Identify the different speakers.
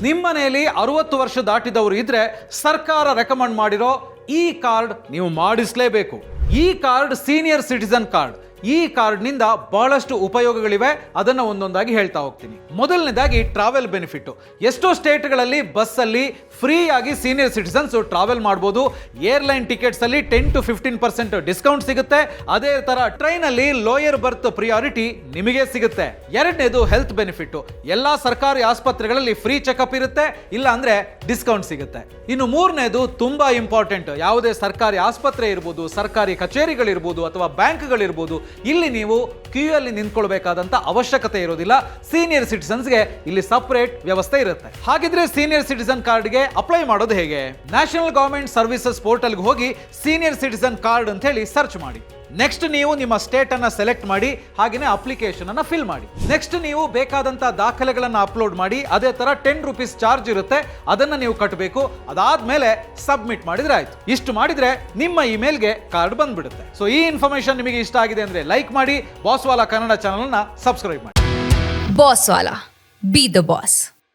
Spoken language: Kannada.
Speaker 1: ನಿಮ್ಮ ಮನೆಯಲ್ಲಿ 60 ವರ್ಷ ದಾಟಿದವರು ಇದ್ರೆ ಸರ್ಕಾರ ರೆಕಮೆಂಡ್ ಮಾಡಿರೋ ಈ ಕಾರ್ಡ್ ನೀವು ಮಾಡಿಸಲೇಬೇಕು. ಈ ಕಾರ್ಡ್ ಸೀನಿಯರ್ ಸಿಟಿಸನ್ ಕಾರ್ಡ್. ಈ ಕಾರ್ಡ್ನಿಂದ ಬಹಳಷ್ಟು ಉಪಯೋಗಗಳಿವೆ, ಅದನ್ನು ಒಂದೊಂದಾಗಿ ಹೇಳ್ತಾ ಹೋಗ್ತೀನಿ. ಮೊದಲನೇದಾಗಿ ಟ್ರಾವೆಲ್ ಬೆನಿಫಿಟ್. ಎಷ್ಟೋ ಸ್ಟೇಟ್ಗಳಲ್ಲಿ ಬಸ್ಸಲ್ಲಿ ಫ್ರೀ ಆಗಿ ಸೀನಿಯರ್ ಸಿಟಿಸನ್ಸ್ ಟ್ರಾವೆಲ್ ಮಾಡ್ಬೋದು. ಏರ್ಲೈನ್ ಟಿಕೆಟ್ಸ್ ಅಲ್ಲಿ 10 to 15% ಡಿಸ್ಕೌಂಟ್ ಸಿಗುತ್ತೆ. ಅದೇ ತರ ಟ್ರೈನ್ ಅಲ್ಲಿ ಲೋಯರ್ ಬರ್ತ್ ಪ್ರಿಯಾರಿಟಿ ನಿಮಗೆ ಸಿಗುತ್ತೆ. ಎರಡನೇದು ಹೆಲ್ತ್ ಬೆನಿಫಿಟ್. ಎಲ್ಲಾ ಸರ್ಕಾರಿ ಆಸ್ಪತ್ರೆಗಳಲ್ಲಿ ಫ್ರೀ ಚೆಕಪ್ ಇರುತ್ತೆ, ಇಲ್ಲ ಅಂದ್ರೆ ಡಿಸ್ಕೌಂಟ್ ಸಿಗುತ್ತೆ. ಇನ್ನು ಮೂರನೇದು ತುಂಬಾ ಇಂಪಾರ್ಟೆಂಟ್. ಯಾವುದೇ ಸರ್ಕಾರಿ ಆಸ್ಪತ್ರೆ ಇರ್ಬೋದು, ಸರ್ಕಾರಿ ಕಚೇರಿಗಳಿರ್ಬೋದು ಅಥವಾ ಬ್ಯಾಂಕ್ಗಳಿರ್ಬೋದು, ಇಲ್ಲಿ ನೀವು ಕ್ಯೂ ಅಲ್ಲಿ ನಿಂತ್ಕೊಳ್ಬೇಕಾದಂತ ಅವಶ್ಯಕತೆ ಇರೋದಿಲ್ಲ. ಸೀನಿಯರ್ ಸಿಟಿಸನ್ಸ್ಗೆ ಇಲ್ಲಿ ಸಪರೇಟ್ ವ್ಯವಸ್ಥೆ ಇರುತ್ತೆ. ಹಾಗಿದ್ರೆ ಸೀನಿಯರ್ ಸಿಟಿಸನ್ ಕಾರ್ಡ್ಗೆ ಅಪ್ಲೈ ಮಾಡೋದು ಹೇಗೆ? ನ್ಯಾಷನಲ್ ಗವರ್ಮೆಂಟ್ ಸರ್ವಿಸಸ್ ಪೋರ್ಟಲ್ಗೆ ಹೋಗಿ ಸೀನಿಯರ್ ಸಿಟಿಸನ್ ಕಾರ್ಡ್ ಅಂತ ಹೇಳಿ ಸರ್ಚ್ ಮಾಡಿ. ನೆಕ್ಸ್ಟ್ ನೀವು ನಿಮ್ಮ ಸ್ಟೇಟ್ ಅನ್ನ ಸೆಲೆಕ್ಟ್ ಮಾಡಿ, ಹಾಗೆಯೇ ಅಪ್ಲಿಕೇಶನ್ ಅನ್ನ ಫಿಲ್ ಮಾಡಿ. ನೆಕ್ಸ್ಟ್ ನೀವು ಬೇಕಾದಂತ ದಾಖಲೆಗಳನ್ನ ಅಪ್ಲೋಡ್ ಮಾಡಿ. ಅದೇ ತರ 10 ರೂಪೀಸ್ ಚಾರ್ಜ್ ಇರುತ್ತೆ, ಅದನ್ನ ನೀವು ಕಟ್ಟಬೇಕು. ಅದಾದ್ಮೇಲೆ ಸಬ್ಮಿಟ್ ಮಾಡಿದ್ರೆ ಆಯ್ತು. ಇಷ್ಟು ಮಾಡಿದ್ರೆ ನಿಮ್ಮ ಇಮೇಲ್ಗೆ ಕಾರ್ಡ್ ಬಂದ್ಬಿಡುತ್ತೆ. ಸೊ ಈ ಇನ್ಫಾರ್ಮೇಶನ್ ನಿಮಗೆ ಇಷ್ಟ ಆಗಿದೆ ಅಂದ್ರೆ ಲೈಕ್ ಮಾಡಿ, ಬಾಸ್ವಾಲಾ ಕನ್ನಡ ಚಾನಲ್ ನ ಸಬ್ಸ್ಕ್ರೈಬ್ ಮಾಡಿ.
Speaker 2: ಬಾಸ್ವಾಲಾ, ಬಿ ದ ಬಾಸ್.